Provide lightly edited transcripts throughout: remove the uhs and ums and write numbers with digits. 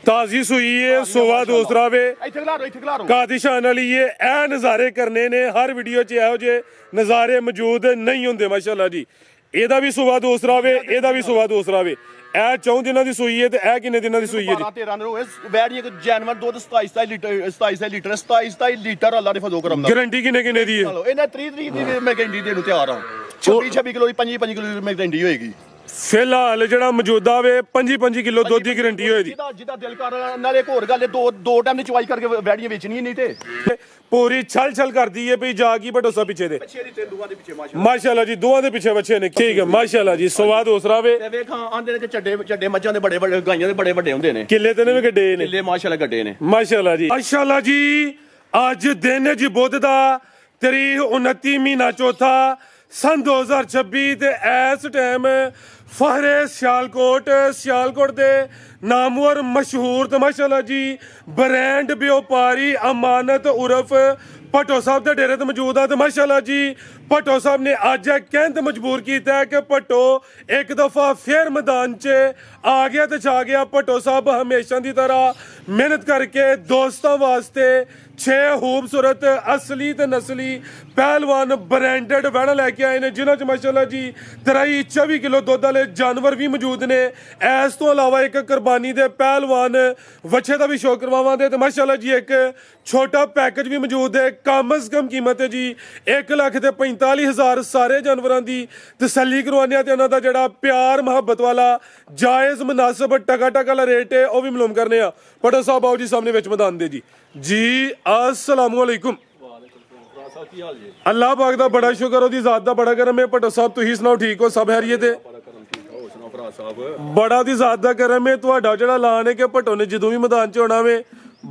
ਤਾਜ਼ੀ ਸੂਈ ਏ ਸੋਵਾ ਦੂਸਰਾ ਵੇ ਕਾਦੀਸ਼ਾਨ ਵਾਲੀ ਏ ਇਹ ਨਜ਼ਾਰੇ ਕਰਨੇ ਨੇ ਹਰ ਵੀਡੀਓ 'ਚ ਇਹੋ ਜਿਹੇ ਨਜ਼ਾਰੇ ਮੌਜੂਦ ਨਹੀਂ ਹੁੰਦੇ ਮਾਸ਼ਾਅੱਲਾ ਜੀ। ਇਹਦਾ ਵੀ ਸੋਵਾ ਦੂਸਰਾ ਵੇ ਇਹਦਾ ਵੀ ਸੋਵਾ ਦੂਸਰਾ ਵੇ ਇਹ 4 ਦਿਨਾਂ ਦੀ ਸੂਈ ਹੈ ਤੇ ਇਹ ਕਿੰਨੇ ਦਿਨਾਂ ਦੀ ਸੂਈ ਹੈ ਜੀ 13 ਰੋਜ਼ ਵੈਰੀਆਂ ਕੋ ਜੈਨਵਰ ਦੁੱਧ 27 ਲੀਟਰ ਅੱਲਾ ਦੇ ਫਜ਼ੋ ਕਰਮ ਦਾ ਗਾਰੰਟੀ ਕਿੰਨੇ ਦੀ ਹੈ ਇਹਨਾਂ 30 ਦੀ ਮੈਂ ਗਾਰੰਟੀ ਦੇਣ ਨੂੰ ਤਿਆਰ ਹਾਂ 26 ਕਿਲੋ ਦੀ 5 ਕਿਲੋ ਦੀ ਮੈਂ ਗਾਰੰਟੀ ਹੋਏਗੀ ਫਿਲਹਾਲ ਜਿਹੜਾ ਮੌਜੂਦਾ ਵੇ 5 ਕਿਲੋ ਦੁੱਧ ਦੀ ਗਾਰੰਟੀ ਹੋਏਗੀ ਜਿਹਦਾ ਦਿਲ ਕਰ ਨਾਲੇ ਇੱਕ ਹੋਰ ਗੱਲ ਦੋ ਟਾਈਮ ਦੀ ਚਵਾਈ ਕਰਕੇ ਵੈੜੀਆਂ ਵੇਚਣੀਆਂ ਨਹੀਂ ਤੇ ਪੂਰੀ ਛਲ ਕਰਦੀ ਏ ਵੀ ਜਾ ਕੀ ਭਟੋਸਾ ਪਿੱਛੇ ਦੇ ਮਾਸ਼ਾਅੱਲਾ ਜੀ ਦੋਵਾਂ ਦੇ ਪਿੱਛੇ ਬੱਚੇ ਨੇ ਠੀਕ ਹੈ ਮਾਸ਼ਾਅੱਲਾ ਜੀ ਸਵਾਦ ਦੂਸਰਾ ਵੇ ਤੇ ਵੇਖਾਂ ਆਂਦੇ ਨੇ ਕਿ ਚੱਡੇ ਮੱਝਾਂ ਦੇ ਬੜੇ ਗਾਈਆਂ ਦੇ ਬੜੇ ਵੱਡੇ ਹੁੰਦੇ ਨੇ ਕਿੱਲੇ ਤੇ ਨੇ ਵੀ ਗੱਡੇ ਨੇ ਕਿੱਲੇ ਮਾਸ਼ਾਅੱਲਾ ਗੱਡੇ ਨੇ ਮਾਸ਼ਾਅੱਲਾ ਜੀ ਮਾਸ਼ਾਅੱਲਾ ਜੀ ਅੱਜ ਦਿਨ ਜੀ ਬੁੱਧ ਦਾ ਤਰੀਕ 29 ਮਹੀਨਾ ਚੌਥਾ सन 2026 ਤੇ ਇਸ ਟਾਈਮ ਫਹਰੇ ਸਿਆਲਕੋਟ ਦੇ ਨਾਮਵਰ ਮਸ਼ਹੂਰ ਤੇ ਮਾਸ਼ਾਅੱਲਾ ਜੀ ਬ੍ਰਾਂਡ ਵਪਾਰੀ ਅਮਾਨਤ ਉਰਫ ਭੱਟੋ ਸਾਹਿਬ ਦੇ ਡੇਰੇ ਤੇ ਮੌਜੂਦ ਆ ਤੇ ਮਾਸ਼ਾਅੱਲਾ ਜੀ ਭੱਟੋ ਸਾਹਿਬ ਨੇ ਅੱਜ ਇਹ ਕਹਿੰਦੇ ਮਜਬੂਰ ਕੀਤਾ ਕਿ ਭੱਟੋ ਇੱਕ ਦਫਾ ਫੇਰ ਮੈਦਾਨ 'ਚ ਆ ਗਿਆ ਤੇ ਛਾ ਗਿਆ। ਭੱਟੋ ਸਾਹਿਬ ਹਮੇਸ਼ਾ ਦੀ ਤਰ੍ਹਾਂ ਮਿਹਨਤ ਕਰਕੇ ਦੋਸਤਾਂ ਵਾਸਤੇ 6 ਖੂਬਸੂਰਤ ਅਸਲੀ ਤੇ ਨਸਲੀ ਪਹਿਲਵਾਨ ਬ੍ਰਾਂਡਡ ਵੈਣ ਲੈ ਕੇ ਆਏ ਨੇ ਜਿਨ੍ਹਾਂ 'ਚ ਮਾਸ਼ਾਅੱਲਾ ਜੀ 23-24 ਕਿਲੋ ਦੁੱਧ ਵਾਲੇ ਜਾਨਵਰ ਵੀ ਮੌਜੂਦ ਨੇ। ਇਸ ਤੋਂ ਇਲਾਵਾ ਇੱਕ ਕੁਰਬਾਨੀ ਦੇ ਪਹਿਲਵਾਨ ਵੱਛੇ ਦਾ ਵੀ ਸ਼ੌਕ ਕਰਵਾਵਾਂਗੇ ਤੇ ਮਾਸ਼ਾਅੱਲਾ ਜੀ ਇੱਕ ਛੋਟਾ ਪੈਕੇਜ ਵੀ ਮੌਜੂਦ ਹੈ। ਕਮ ਸੇ ਕਮ ਕੀਮਤ ਹੈ ਜੀ 1,45,000 ਸਾਰੇ ਜਾਨਵਰਾਂ ਦੀ ਤਸੱਲੀ ਕਰਵਾਉਂਦੇ ਤੇ ਉਹਨਾਂ ਦਾ ਜਿਹੜਾ ਪਿਆਰ ਮੁਹੱਬਤ ਵਾਲਾ ਜਾਇਜ਼ ਮੁਨਾਸਬ ਟਕਾ ਵਾਲਾ ਰੇਟ ਹੈ ਉਹ ਵੀ ਮਾਲੂਮ ਕਰਨੇ ਆ। ਭੱਟੋ ਸਾਹਿਬ ਆਓ ਜੀ ਸਾਹਮਣੇ ਵਿੱਚ ਮੈਦਾਨ ਦੇ ਜੀ अस्सलामु अलैकुम अल्लाह पाक दा बड़ा शुक्र ओदी जात दा बड़ा करम है। भट्टो साहब तुसीं सुनाओ ठीक हो सब हैरियत है बड़ा दी जात दा करम है तुहाडा जेड़ा ऐलान है कि भट्टो ने जदों भी मैदान च होना वे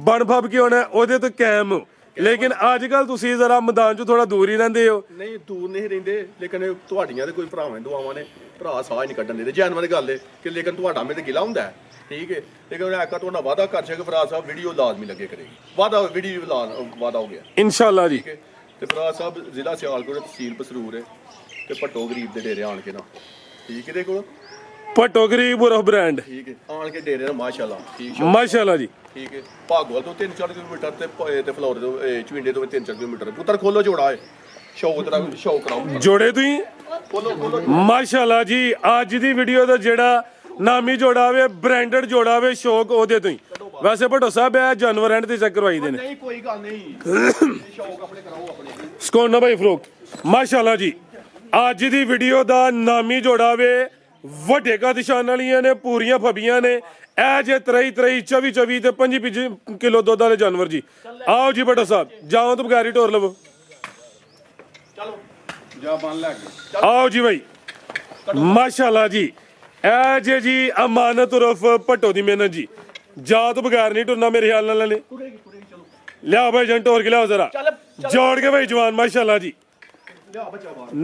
बन फब के होना ओदे तो कायम हो लेकिन अजकल तुसीं जरा मैदान च थोड़ा दूर ही रहिंदे हो। नहीं दूर नहीं रहिंदे लेकिन तुहाडियां ते कोई भरावां दुआवां ने भरा साह नहीं कड्डन दे जानवर गल है कि लेकिन तुहाडा में ते गिला हुंदा है ठीक है लेकिन आका तो वादा कर सके फराज साहब वीडियो लाजमी लगे करेगी वादा वीडियो वादा हो गया इंशाल्लाह जी। ते फराज साहब जिला सियालकोट तहसील पसरूर है ते भट्टो गरीब दे डेरे आन के ना ठीक है दे कोल भट्टो गरीब उरफ ब्रांड ठीक है आन के डेरे ना माशाल्लाह ठीक माशाल्लाह जी ठीक है भागोवाल तो 3-4 किलोमीटर ते फ्लोर तो चविंडे तो 3-4 किलोमीटर पुत्र खोलो जोड़ा है शौक तेरा शौक कराओ जोड़े तुई माशाल्लाह जी आज दी वीडियो दा जेड़ा नामी जोड़ा वे ब्रांडेड जोड़ा वे शौक ओदे तो ही वैसे भट्टो साहब है जानवर एंड ते चेक करवाई देने नहीं कोई गल नहीं शौक अपने कराओ अपने स्कोना भाई फरूक माशाल्लाह जी आज दी वीडियो दा नामी जोड़ा वे ਵੱਡੇ ਕਾਦੀਸ਼ਾਨ ਵਾਲੀਆਂ ਨੇ ਪੂਰੀਆਂ ਫਬੀਆਂ ਨੇ ਇਹ ਜੇ 23-24 ਤੇ 5 ਕਿਲੋ ਦੁੱਧ ਵਾਲੇ ਜਾਨਵਰ ਜੀ। ਆਓ ਜੀ ਭੱਟੋ ਸਾਹਿਬ ਜਾਓ ਤਾਂ ਬਗਾਰੀ ਢੋਰ ਲਵੋ ਚਲੋ ਜਾ ਬਣ ਲੈ ਆਓ ਜੀ ਭਾਈ ਮਾਸ਼ਾਅੱਲਾ ਜੀ ਇਹ ਜੇ ਜੀ ਅਮਾਨਤ ਉਰਫ ਭੱਟੋ ਦੀ ਮਿਹਨਤ ਜੀ ਜਾ ਤੋਂ ਬਗੈਰ ਨਹੀਂ ਟੁਰਨਾ ਮੇਰੇ ਖਿਆਲ ਨਾਲ ਨੇ ਲਿਆ ਭਾਈ ਜਨ ਢੋਰ ਕੇ ਲਿਆਓ ਜ਼ਰਾ ਜੋੜ ਕੇ ਭਾਈ ਜਵਾਨ ਮਾਸ਼ਾਅੱਲਾ ਜੀ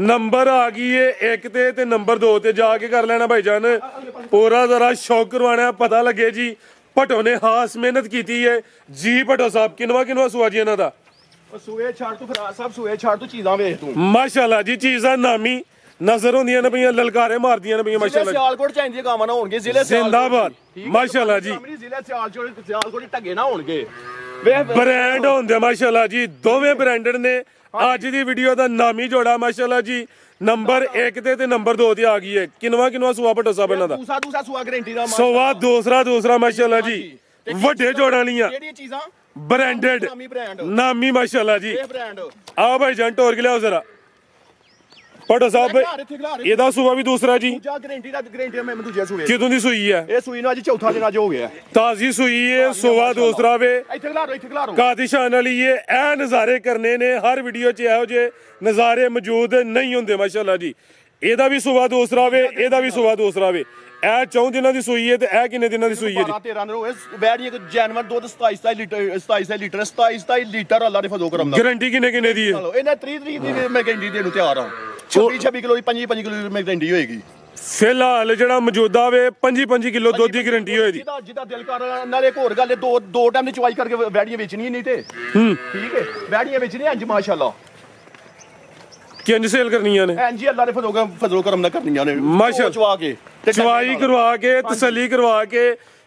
नंबर आ गई है 1 ते नंबर 2 ते जाके कर लेना भाईजान पूरा जरा शौक करवाना पता लगे जी भट्टो ने खास मेहनत की है जी। भट्टो साहब किनवा सुआ जी इन्हां दा सूए छाड़ तू फराज साहब सूए छाड़ तू चीज़ां वेख तू माशाल्लाह जी चीज़ां नामी नजर होंदियां ने पईयां ललकारे मारदियां ने पईयां माशाल्लाह सियालकोट च आंदियां गावां ना होणगे जिले जिंदाबाद माशाल्लाह जी जिले सियालकोट टगे ना होणगे ब्रांड होंदे माशाल्लाह जी दोवें ब्रांडेड ने। ਅੱਜ ਦੀ ਵੀਡੀਓ ਦਾ ਨਾਮੀ ਜੋੜਾ ਮਾਸ਼ਾਅੱਲਾ ਜੀ ਨੰਬਰ 1 ਤੇ ਨੰਬਰ 2 ਤੇ ਆ ਗਈ ਹੈ। ਕਿਨਵਾ ਸੁਆ ਭੱਟੋ ਸਾਹਿਬ ਇਹਨਾਂ ਦਾ ਦੂਸਰਾ ਸੁਆ ਗਾਰੰਟੀ ਦਾ ਸੋਵਾ ਦੂਸਰਾ ਮਾਸ਼ਾਅੱਲਾ ਜੀ ਵੱਡੇ ਜੋੜਾਂ ਲੀਆਂ ਜਿਹੜੀਆਂ ਚੀਜ਼ਾਂ ਬ੍ਰਾਂਡਡ ਨਾਮੀ ਮਾਸ਼ਾਅੱਲਾ ਜੀ ਆਓ ਭਾਈ ਜਾਨ ਟੋਰ ਕੇ ਲਿਆਓ ਜ਼ਰਾ ਭੱਟੋ ਸਾਹਿਬ ਇਹਦਾ ਸੁਆ ਵੀ ਦੂਸਰਾ ਜੀ ਗਾਰੰਟੀ ਮੈਂ ਦੂਜਾ ਸੂਏ ਕਿਦੋਂ ਦੀ ਸੂਈ ਹੈ ਇਹ ਸੂਈ ਨੂੰ ਅੱਜ ਚੌਥਾ ਦਿਨ ਅੱਜ ਹੋ ਗਿਆ ਤਾਜ਼ੀ ਸੂਈ ਹੈ ਸੁਆ ਦੂਸਰਾ ਵੇ ਇੱਥੇ ਖਿਲਾਰੋ ਕਾਦੀਸ਼ਾਨ ਵਾਲੀ ਇਹ ਨਜ਼ਾਰੇ ਕਰਨੇ ਨੇ ਹਰ ਵੀਡੀਓ 'ਚ ਇਹੋ ਜਿਹੇ ਨਜ਼ਾਰੇ ਮੌਜੂਦ ਨਹੀਂ ਹੁੰਦੇ ਮਾਸ਼ਾਅੱਲਾ ਜੀ। ਇਹਦਾ ਵੀ ਸੁਆ ਦੂਸਰਾ ਵੇ ਇਹਦਾ ਵੀ ਸੁਆ ਦੂਸਰਾ ਵੇ ਇਹ 4 ਦਿਨਾਂ ਦੀ ਸੂਈ ਹੈ ਤੇ ਇਹ ਕਿੰਨੇ ਦਿਨਾਂ ਦੀ ਸੂਈ ਹੈ ਜੀ 13 ਰੋਜ਼ ਵੈੜੀਆਂ ਕੋ ਜੈਨਵਰ ਦੁੱਧ 27 ਲੀਟਰ ਅੱਲਾ ਦੇ ਫਜ਼ੋ ਕਰਮ ਦਾ ਗਾਰੰਟੀ ਕਿੰਨੇ ਦੀ ਹੈ ਇਹਨਾਂ 30 ਦੀ ਮੈਂ ਗਾਰੰਟੀ ਦੇਣ ਨੂੰ ਤਿਆਰ ਹਾਂ 26 ਕਿਲੋ ਦੀ 5 ਕਿਲੋ ਦੀ ਮੈਂ ਗਾਰੰਟੀ ਹੋਏਗੀ। ਫਿਲਹਾਲ ਜਿਹੜਾ ਮੌਜੂਦਾ ਵੇ 5 ਕਿਲੋ ਦੁੱਧ ਦੀ ਗਾਰੰਟੀ ਹੋਏਗੀ ਜਿਹਦਾ ਦਿਲ ਕਰ ਨਾਲੇ ਇੱਕ ਹੋਰ ਗੱਲ ਦੋ ਟਾਈਮ ਦੀ ਚਵਾਈ ਕਰਕੇ ਵੈੜੀਆਂ ਵੇਚਣੀਆਂ ਨਹੀਂ ਤੇ ਠੀਕ ਹੈ ਵੈੜੀਆਂ ਵੇਚਣੀਆਂ ਅੱਜ ਮਾਸ਼ਾਅੱਲਾ ਕਿੰਜ ਸੇਲ ਕਰਨੀਆਂ ਨੇ ਐਂਜੀ ਅੱਲਾ ਦੇ ਫਜ਼ਲ ਕਰਮ ਨਾਲ ਕਰਨੀਆਂ ਨੇ ਮਾਸ਼ਾਅੱਲਾ ਚਵਾ ਕੇ ਚਵਾਈ ਕਰਵਾ ਕੇ ਤਸੱਲੀ ਕਰਵਾ ਕੇ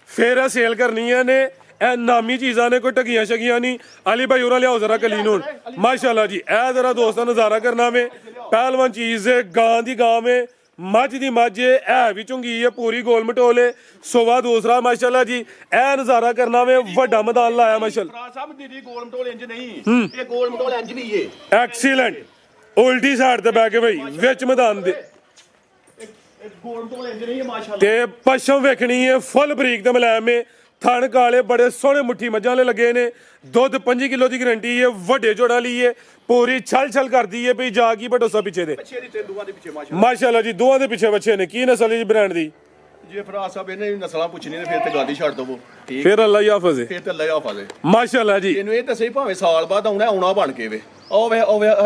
ਫਿਰ ਇਹ ਸੇਲ ਕਰਨੀਆਂ ਨੇ। ਇਹ ਨਾਮੀ ਚੀਜ਼ਾਂ ਨੇ, ਕੋਈ ਢਗੀਆਂ ਸ਼ਗੀਆਂ ਨਹੀਂ। ਅਲੀ ਭਾਈ ਉਰਾ ਲਿਆਓ ਜ਼ਰਾ ਕਲੀਨ ਹੁਣ। ਮਾਸ਼ਾਅੱਲਾ ਜੀ ਇਹ ਜ਼ਰਾ ਦੋਸਤਾਂ ਨਜ਼ਾਰਾ ਕਰਨਾ ਵੇ। ਪਹਿਲਵਾਨ ਚੀਜ਼ ਹੈ, ਗਾਂ ਦੀ ਗਾਂ ਵੇ, ਮੱਝ ਦੀ ਮੱਝ ਹੈ ਵੀ ਚੰਗੀ ਹੈ, ਪੂਰੀ ਗੋਲ ਮਟੋਲੇ ਸੋਵਾ ਦੂਸਰਾ। ਮਾਸ਼ਾਅੱਲਾ ਜੀ ਇਹ ਨਜ਼ਾਰਾ ਕਰਨਾ ਵੇ। ਵੱਡਾ ਮੈਦਾਨ ਲਾਇਆ ਮਾਸ਼ਾਅੱਲਾ। ਫਰਾਜ਼ ਸਾਹਿਬ ਦੀਦੀ ਗੋਲ ਮਟੋਲ ਇੰਜ ਨਹੀਂ, ਇਹ ਗੋਲ ਮਟੋਲ ਇੰਜ ਵੀ ਏ। ਐਕਸੀਲੈਂਟ। ਉਲਟੀ ਸਾਈਡ ਤੇ ਬਹਿ ਕੇ ਬਈ ਵਿੱਚ ਮੈਦਾਨ ਦੇ ਇਹ ਗੋਲ ਮਟੋਲ ਇੰਜ ਨਹੀਂ ਹੈ ਮਾਸ਼ਾਅੱਲਾ। ਤੇ ਪਛਮ ਵੇਖਣੀ ਹੈ ਫੁੱਲ ਬਰੀਕ ਤੇ ਮੁਲਾਇਮ ਹੈ। ਥਣ ਕਾਲੇ ਬੜੇ ਸੋਹਣੇ ਮੁੱਠੀ ਮੱਝਾਂ ਵਾਲੇ ਲੱਗੇ ਨੇ। ਦੁੱਧ 5 ਕਿਲੋ ਦੀ ਗਰੰਟੀ ਹੈ। ਵੱਡੇ ਜੋੜਾ ਲਈ ਹੈ, ਪੂਰੀ ਛਲ ਛਲ ਕਰਦੀ ਹੈ ਪਈ ਜਾ ਕੀ ਭਟੋਸਾ ਪਿੱਛੇ ਦੇ। ਬੱਚੇ ਦੀ ਤੇ ਦੋਵਾਂ ਦੇ ਪਿੱਛੇ ਮਾਸ਼ਾਅੱਲਾ। ਮਾਸ਼ਾਅੱਲਾ ਜੀ ਦੋਵਾਂ ਦੇ ਪਿੱਛੇ ਬੱਚੇ ਨੇ। ਕੀ ਨਸਲ ਹੈ ਜੀ ਬ੍ਰਾਂਡ ਦੀ? ਜੇ ਫਰਾਜ਼ ਸਾਹਿਬ ਇਹਨੇ ਨਸਲਾਂ ਪੁੱਛਣੀ ਨੇ ਫਿਰ ਤੇ ਗਾਦੀ ਛੱਡ ਦਵੋ। ਠੀਕ, ਫਿਰ ਅੱਲਾ ਹੀ ਹਾਫਿਜ਼ ਹੈ। ਫਿਰ ਤੇ ਅੱਲਾ ਹਾਫਿਜ਼ ਹੈ। ਮਾਸ਼ਾਅੱਲਾ ਜੀ ਇਹਨੂੰ ਇਹ ਦੱਸੇ ਭਾਵੇਂ ਸਾਲ ਬਾਅਦ ਆਉਣਾ ਬਣ ਕੇ ਵੇ। ਉਹ ਵੇ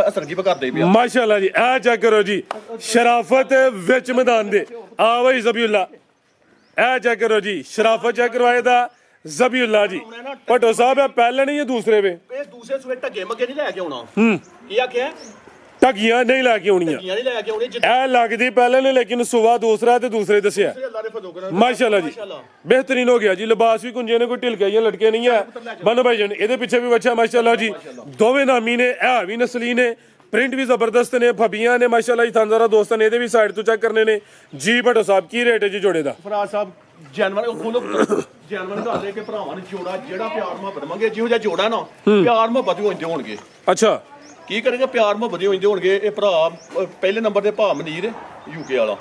ਅਸਰਗੀ ਕਰਦੇ ਪਿਆ। ਮਾਸ਼ਾਅੱਲਾ ਜੀ ਇਹ ਚੈੱਕ ਕਰੋ ਜੀ, ਸ਼ਰਾਫਤ ਵਿੱਚ ਮੈਦਾਨ ਦੇ। ਆ ਬਈ ਜ਼ਬੀਉल्ला ਇਹ ਚੈੱਕ ਕਰੋ ਜੀ, ਸ਼ਰਾਫਤ ਚੈੱਕ ਕਰਵਾਏ ਦਾ ਜ਼ਬੀਉल्ला ਜੀ। ਭਟੋ ਸਾਹਿਬ ਇਹ ਪਹਿਲੇ ਨਹੀਂ ਇਹ ਦੂਸਰੇ ਵੇ। ਇਹ ਦੂਸਰੇ ਸੂਏ ਢੱਗੇ ਮੱਗੇ ਨਹੀਂ ਲੈ ਕੇ ਆਉਣਾ। ਕੀ ਆਖਿਆ? ਢਗੀਆਂ ਨਹੀਂ ਲੈ ਕੇ ਆਉਣੀਆਂ। ਢੱਗੀਆਂ ਨਹੀਂ ਲੈ ਕੇ ਆਉਣੀ। ਇਹ ਲੱਗਦੀ ਪਹਿਲੇ ਨੇ, ਲੇਕਿਨ ਸੁਬਾ ਦੂਸਰਾ ਤੇ ਦੂਸਰੇ ਦੱਸਿਆ। ਅੱਲਾ ਦੇ ਫਜ਼ਲ ਕਰਾਂ। ਮਾਸ਼ਾਅੱਲਾ ਜੀ ਬਿਹਤਰੀਨ ਹੋ ਗਿਆ ਜੀ। ਲਿਬਾਸ ਵੀ ਕੁੰਜੇ ਨੇ, ਕੋਈ ਢਿਲਕਾਈਆਂ ਲਟਕੇ ਨਹੀਂ ਹੈ। ਬਨ ਭਾਈ ਜਨ ਇਹਦੇ ਪਿੱਛੇ ਵੀ ਬੱਚਾ ਮਾਸ਼ਾਅੱਲਾ ਜੀ। ਦੋਵੇਂ ਨਾਮੀ ਨੇ, ਇਹ ਵੀ ਨਸਲੀ ਨੇ, ਪ੍ਰਿੰਟ ਵੀ ਜ਼ਬਰਦਸਤ ਨੇ, ਫਬੀਆਂ ਨੇ ਮਾਸ਼ਾਅੱਲਾ ਜੀ। ਥਾਨਜ਼ਾਰਾ ਦੋਸਤਾਂ ਨੇ ਇਹਦੇ ਵੀ ਸਾਈਡ ਤੋਂ ਚੈੱਕ ਕਰਨੇ ਨੇ ਜੀ। ਭਟੋ ਸਾਹਿਬ ਕੀ ਰੇਟ ਹੈ ਜੀ ਜੋੜੇ ਦਾ? ਫਰਾਜ਼ ਸਾਹਿਬ ਜਾਨਵਰ ਖੋਲੋ, ਜਾਨਵਰ ਦੱਸ ਦੇ ਕਿ ਭਰਾਵਾਂ ਨੂੰ ਜੋੜਾ ਜਿਹੜਾ ਪਿਆਰ ਮੁਹੱਬਤ ਮੰਗੇ, ਜਿਹੋ ਜਿਹਾ ਜੋੜਾ ਨਾ ਪਿਆਰ ਮੁਹੱਬਤ ਵੀ ਹੁੰਦੇ ਹੋਣਗੇ। ਅੱਛਾ ਕੀ ਕਰੇਗਾ? ਪਿਆਰ ਮੁਹੱਬਤ ਹੀ ਹੁੰਦੇ ਹੋਣਗੇ। ਇਹ ਭਰਾ ਪਹਿਲੇ ਨੰਬਰ ਤੇ ਭਾ ਮਨੀਰ ਯੂਕੇ ਵਾਲਾ।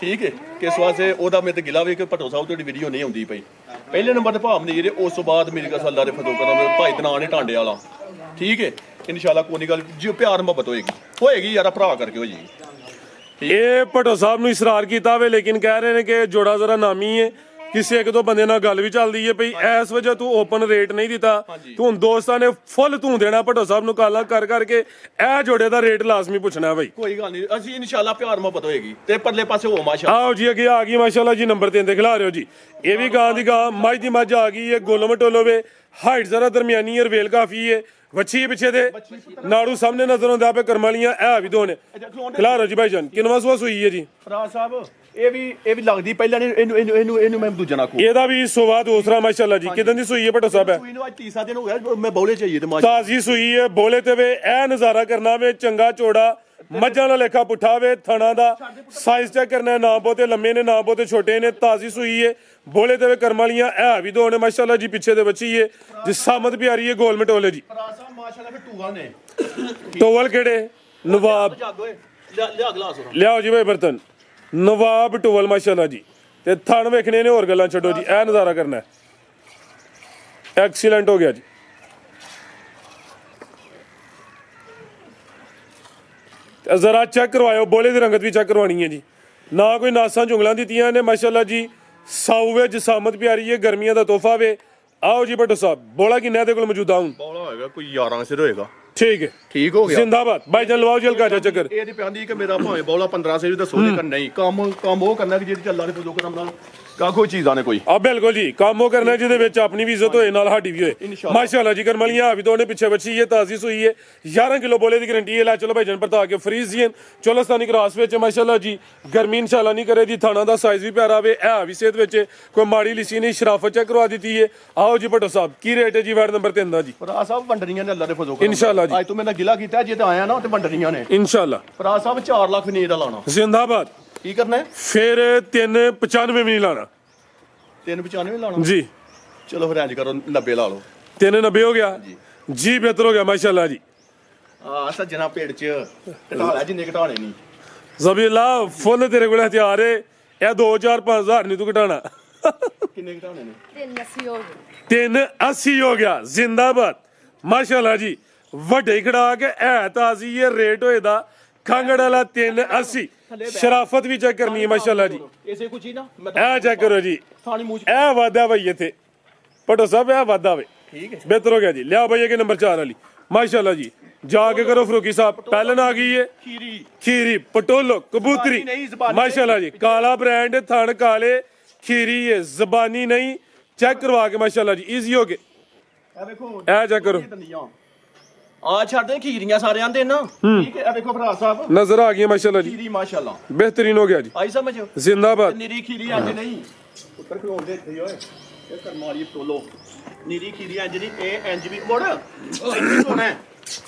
ਠੀਕ ਹੈ, ਕਿਸ ਵਾਸਤੇ ਉਹਦਾ ਮੇਰੇ ਤੇ ਗਿਲਾ ਵੀ ਕਿ ਭਟੋ ਸਾਹਿਬ ਤੁਹਾਡੀ ਵੀਡੀਓ ਨਹੀਂ ਆਉਂਦੀ ਪਈ। ਪਹਿਲੇ ਨੰਬਰ ਤੇ ਭਾ ਮਨੀਰ, ਉਸ ਤੋਂ ਬਾਅਦ ਮੇਰੀ ਕਸ ਅੱਲਾ ਦੇ ਫਜ਼ਲ ਕਰਾਂ ਭਾਈ ਦਨਾਨ ਨੇ ਟਾਂਡੇ ਵਾਲਾ। ਠੀਕ ਹੈ, ਇਨਸ਼ਾਅੱਲਾ ਕੋਈ ਨਹੀਂ ਗੱਲ, ਜੋ ਪਿਆਰ ਮੁਹੱਬਤ ਹੋਏਗੀ ਯਾਰਾ ਭਰਾ ਕਰਕੇ ਹੋ ਜਾਏਗੀ। ਇਹ ਭਟੋ ਸਾਹਿਬ ਨੂੰ ਇਸਰਾਰ ਕੀਤਾ ਵੇ, ਲੇਕਿਨ ਕਹਿ ਰਹੇ ਨੇ ਕਿ ਜੋੜਾ ਜ਼ਰਾ ਨਾਮੀ ਹੈ। ਕਿਸੇ ਇੱਕ ਦੋ ਬੰਦੇ ਨਾਲ ਗੱਲ ਵੀ ਚੱਲਦੀ ਹੈ ਪਈ, ਇਸ ਵਜ੍ਹਾ ਤੂੰ ਓਪਨ ਰੇਟ ਨਹੀਂ ਦਿੱਤਾ। ਤੂੰ ਹੁਣ ਦੋਸਤਾਂ ਨੇ ਫੁੱਲ ਤੂੰ ਦੇਣਾ ਭਟੋ ਸਾਹਿਬ ਨੂੰ ਕਾਲਾ ਕਰ ਕਰਕੇ। ਇਹ ਜੋੜੇ ਦਾ ਰੇਟ ਲਾਜ਼ਮੀ ਪੁੱਛਣਾ ਬਈ। ਕੋਈ ਗੱਲ ਨਹੀਂ, ਅਸੀਂ ਇਨਸ਼ਾਅੱਲਾ ਪਿਆਰ ਮੁਹੱਬਤ ਹੋਏਗੀ ਤੇ ਪਰਲੇ ਪਾਸੇ ਹੋ ਮਾਸ਼ਾਅੱਲਾ। ਆਓ ਜੀ ਅੱਗੇ ਆ ਗਈ ਮਾਸ਼ਾਅੱਲਾ ਜੀ ਨੰਬਰ 3 ਤੇ ਖਿਲਾ ਰਹੇ ਹੋ ਜੀ। ਇਹ ਵੀ ਗਾਂ ਦੀ ਗਾਂ, ਮੱਝ ਦੀ ਮੱਝ ਆ ਗਈ ਹੈ। ਗੋਲਮ ਟੋਲੋਵੇ, ਹਾਈਟ ਜ਼ਰਾ ਦਰਮਿਆਨੀ ਹੈ, ਰਵੇਲ ਕਾਫੀ ਹੈ। ਵੱਛੀ ਪਿੱਛੇ ਦੇ ਨਾੜੂ ਸਾਹਮਣੇ ਨਜ਼ਰ ਆਉਂਦਾ ਪਏ ਕਰਮਾਲੀਆਂ। ਇਹ ਵੀ ਦੋ ਨੇ। ਖਿਲਾ ਰਹੇ ਜੀ ਭਾਈ ਜਾਨ। ਕਿੰਨਵਾਂ ਸੂਆ ਸੂਈ ਹੈ ਜੀ? ਫਰਾਜ਼ ਸਾਹਿਬ ਇਹ ਵੀ ਲੱਗਦੀ ਪਹਿਲਾਂ ਨੇ। ਇਹਨੂੰ ਮੈਂ ਦੂਜਾ ਨਾ ਕੋ। ਇਹਦਾ ਵੀ ਸੂਆ ਦੂਸਰਾ ਮਾਸ਼ਾਅੱਲਾ ਜੀ। ਕਿਦਾਂ ਦੀ ਸੂਈ ਹੈ ਭਟੋ ਸਾਹਿਬ? ਸੂਈ ਨੂੰ ਅੱਜ ਤੀਸਰਾ ਦਿਨ ਹੋ ਗਿਆ। ਮੈਂ ਬੌਲੇ ਚਾਹੀਏ ਤੇ ਤਾਜ਼ੀ ਸੂਈ ਹੈ। ਬੋਲੇ ਤੇ ਵੇ ਇਹ ਨਜ਼ਾਰਾ ਕਰਨਾ ਵੇ। ਚੰਗਾ ਚੋੜਾ ਮੱਝਾਂ ਦਾ ਲੇਖਾ ਪੁੱਠਾ ਵੇ। ਥਣਾ ਦਾ ਸਾਈਜ਼ ਚੈੱਕ ਕਰਨਾ, ਨਾ ਬਹੁਤੇ ਲੰਮੇ ਨੇ ਨਾ ਬਹੁਤੇ ਛੋਟੇ ਨੇ। ਤਾਜ਼ੀ ਸੂਈ ਹੈ। ਬੋਲੇ ਤੇ ਵੇ ਕਰਮਾਲੀਆਂ ਇਹ ਵੀ ਦੋ ਨੇ ਮਾਸ਼ਾਅੱਲਾ ਜੀ। ਪਿੱਛੇ ਦੇ ਬੱਚੀ ਹੈ ਜੀ, ਸਾਮਤ ਪਿਆਰੀ ਹੈ, ਗੋਲ ਮਟੋਲੇ ਜੀ। ਫਰਾਜ਼ ਸਾਹਿਬ ਮਾਸ਼ਾਅੱਲਾ ਫਿਰ ਟੂਵਲ ਨੇ। ਟੋਵਲ ਕਿਹੜੇ? ਨਵਾਬ। ਲਿਆ ਗਲਾਸ ਲਿਆਓ ਜੀ ਭਾਈ ਬਰਤਨ। ਨਵਾਬ ਟੋਵਲ ਮਾਸ਼ਾਅੱਲਾ ਜੀ। ਤੇ ਥਣ ਵੇਖਣੇ ਨੇ, ਹੋਰ ਗੱਲਾਂ ਛੱਡੋ ਜੀ। ਇਹ ਨਜ਼ਾਰਾ ਕਰਨਾ ਐਕਸੀਲੈਂਟ ਹੋ ਗਿਆ ਜੀ। ਜ਼ਰਾ ਚੈੱਕ ਕਰਵਾਇਓ, ਬੋਲੇ ਦੀ ਰੰਗਤ ਵੀ ਚੈੱਕ ਕਰਵਾਣੀ ਹੈ ਜੀ। ਨਾ ਕੋਈ ਨਾਸਾਂ ਝੁੰਗਲਾਂ ਦਿੱਤੀਆਂ ਨੇ ਮਾਸ਼ਾਅੱਲਾ ਜੀ। ਸਾਊ ਵੇ, ਜਸਾਮਤ ਪਿਆਰੀ ਹੈ, ਗਰਮੀਆਂ ਦਾ ਤੋਹਫਾ ਵੇ। ਆਓ ਜੀ ਭਟੋ ਸਾਹਿਬ, ਬੋਲਾ ਕਿੰਨਾ ਇਹਦੇ ਕੋਲ ਮੌਜੂਦਾ ਹੁਣ? ਬੌਲਾ ਹੋਏਗਾ ਕੋਈ 11 ਸਿਰ ਹੋਏਗਾ। ਠੀਕ ਹੈ, ਠੀਕ ਹੋ ਗਿਆ। ਜ਼ਿੰਦਾਬਾਦ ਭਾਈ ਜਾਨ। ਲਵਾਓ ਜੀ ਹਲਕਾ ਜਿਹਾ ਚੱਕਰ। ਇਹ ਤੇ ਪਿਆਂਦੀ ਕਿ ਮੇਰਾ ਭਾਵੇਂ ਬੌਲਾ 15 ਸਿਰ ਦੱਸੋ ਲੇਕਿਨ ਨਹੀਂ, ਕੰਮ ਉਹ ਕਰਨਾ ਕਿ ਜਿਹੜੀ ਚੱਲਾਂ ਦੇ ਫਜ਼ਲ ਕਰਾਂ ਨਾਲ ਕਾਖੋ ਚੀਜ਼ਾਂ ਨੇ ਕੋਈ। ਆ ਬਿਲਕੁਲ ਜੀ, ਕੰਮ ਉਹ ਕਰਨਾ ਜਿਹਦੇ ਵਿੱਚ ਆਪਣੀ ਵੀ ਇੱਜ਼ਤ ਹੋਏ ਨਾਲ ਸਾਡੀ ਵੀ ਹੋਏ ਮਾਸ਼ਾਅੱਲਾ ਜੀ। ਕਰਮਲੀਆਂ ਵੀ ਦੋਨੇ ਪਿੱਛੇ ਬੱਚੀ ਹੈ, ਤਾਜ਼ੀ ਸੂਈ ਹੈ। 11 ਕਿਲੋ ਬੋਲੇ ਦੀ ਗਰੰਟੀ ਹੈ। ਲੈ ਚਲੋ ਭਾਈ ਜਨ ਪਰਤਾ ਕੇ ਫਰੀਜ਼ੀਅਨ ਚੋਲਸਤਾਨੀ ਕ੍ਰਾਸ ਵਿੱਚ ਮਾਸ਼ਾਅੱਲਾ ਜੀ। ਗਰਮੀ ਇਨਸ਼ਾਅੱਲਾ ਨਹੀਂ ਕਰੇ ਜੀ। ਥਾਣਾ ਦਾ ਸਾਈਜ਼ ਵੀ ਪਿਆਰਾ ਵੇ। ਇਹ ਵੀ ਸਿਹਤ ਵਿੱਚ ਕੋਈ ਮਾੜੀ ਲਿਸੀ ਨਹੀਂ, ਸ਼ਰਾਫਤ ਚੈੱਕ ਕਰਵਾ ਦਿੱਤੀ ਹੈ। ਆਓ ਜੀ ਭਟੋ ਸਾਹਿਬ, ਕੀ ਰੇਟ ਹੈ ਜੀ ਵਾਰਡ ਨੰਬਰ 3 ਦਾ ਜੀ? ਫਰਾਜ਼ ਸਾਹਿਬ ਵੰਡਣੀਆਂ ਨੇ ਅੱਲਾ ਦੇ ਫਜ਼ਲ ਕਰਾਂ ਇਨਸ਼ਾਅੱਲਾ ਜੀ। ਅੱਜ ਤੂੰ ਮੇਰੇ ਨਾਲ ਗਿਲਾ ਕੀਤਾ, ਜੇ ਤੇ ਆਇਆ ਨਾ ਤੇ ਵੰਡਣੀਆਂ ਨੇ ਇਨਸ਼ਾਅੱਲਾ। ਫਰਾਜ਼ ਸਾਹਿਬ 4 ਲੱਖ ਨੀਂਦ ਦਾ ਲਾਣਾ। ਜ਼ਿੰਦਾਬਾਦ। ਕੀ ਕਰਨਾ ਹੈ? ਫਿਰ 395 ਵੀ ਨਹੀਂ ਲਾਣਾ 395 ਲਾਣਾ ਜੀ। ਚਲੋ ਫਿਰ ਇੰਜ ਕਰੋ 90 ਲਾ ਲਓ। 390 ਹੋ ਗਿਆ ਜੀ। ਬਿਹਤਰ ਹੋ ਗਿਆ ਮਾਸ਼ਾਅੱਲਾ ਜੀ। ਸੱਜਣਾ ਪੇੜ ਚ ਘਟਾ ਲੈ ਜਿੰਨੇ ਘਟਾਣੇ ਨਹੀਂ। ਜ਼ਬੀਉल्ला ਫੁੱਲ ਤੇਰੇ ਕੋਲ ਹਥਿਆਰ ਏ। ਇਹ 2000 5000 ਨਹੀਂ ਤੂੰ ਘਟਾਣਾ। ਕਿੰਨੇ ਘਟਾਣੇ ਨੇ? 380 ਹੋ ਗਿਆ। ਜ਼ਿੰਦਾਬਾਦ ਮਾਸ਼ਾਅੱਲਾ ਜੀ। ਵੱਡੇ ਖੜਾ ਕੇ ਐ ਤਾਜ਼ੀ ਇਹ ਰੇਟ ਹੋਏ ਦਾ। ਖੰਗੜ ਵਾਲਾ 380। ਸ਼ਰਾਫਤ ਵੀ ਚੈੱਕ ਕਰਨੀ ਹੈ ਮਾਸ਼ਾਅੱਲਾ ਜੀ। ਇਸੇ ਕੁਛ ਹੀ ਨਾ ਇਹ ਚੈੱਕ ਕਰੋ ਜੀ। ਥਾਣੀ ਮੂੰਹ ਇਹ ਵਾਦਾ ਬਈ ਇੱਥੇ ਭਟੋ ਸਾਹਿਬ, ਇਹ ਵਾਦਾ ਵੇ। ਠੀਕ ਹੈ, ਬਿਹਤਰ ਹੋ ਗਿਆ ਜੀ। ਲਿਆ ਬਈ ਅੱਗੇ ਨੰਬਰ 4 ਵਾਲੀ ਮਾਸ਼ਾਅੱਲਾ ਜੀ। ਜਾ ਕੇ ਕਰੋ ਫਰੂਕੀ ਸਾਹਿਬ। ਪਹਿਲਨ ਆ ਗਈ ਹੈ ਖੀਰੀ ਪਟੋਲੋ ਕਬੂਤਰੀ ਮਾਸ਼ਾਅੱਲਾ ਜੀ। ਕਾਲਾ ਬ੍ਰਾਂਡ, ਥਣ ਕਾਲੇ, ਖੀਰੀ ਹੈ, ਜ਼ਬਾਨੀ ਨਹੀਂ। ਚੈੱਕ ਕਰਵਾ ਕੇ ਮਾਸ਼ਾਅੱਲਾ ਜੀ। ਈਜ਼ੀ ਹੋ ਗਏ। ਇਹ ਵੇਖੋ, ਇਹ ਚੈੱਕ ਕਰੋ। ਆ ਛੱਡਦੇ ਖੀਰੀਆਂ ਸਾਰੇ ਆਂਦੇ ਨਾ। ਠੀਕ ਹੈ, ਇਹ ਵੇਖੋ ਫਰਾਜ਼ ਸਾਹਿਬ ਨਜ਼ਰ ਆ ਗਈ ਮਾਸ਼ਾਅੱਲਾ ਜੀ। ਖੀਰੀ ਮਾਸ਼ਾਅੱਲਾ ਬਿਹਤਰੀਨ ਹੋ ਗਿਆ ਜੀ। ਆਈ ਸਮਝ। ਜ਼ਿੰਦਾਬਾਦ। ਨਿਰੀ ਖੀਰੀ ਅੱਜ ਨਹੀਂ। ਪੁੱਤਰ ਖਲੋਣ ਦੇ ਇੱਥੇ ਓਏ ਇਹ ਕਰਮ ਵਾਲੀ ਟੋਲੋ ਨੀਰੀ ਖੀਰੀ ਇੰਜ ਨਹੀਂ ਇਹ ਇੰਜ ਵੀ ਮੁੜ ਇੰਜ ਹੋਣਾ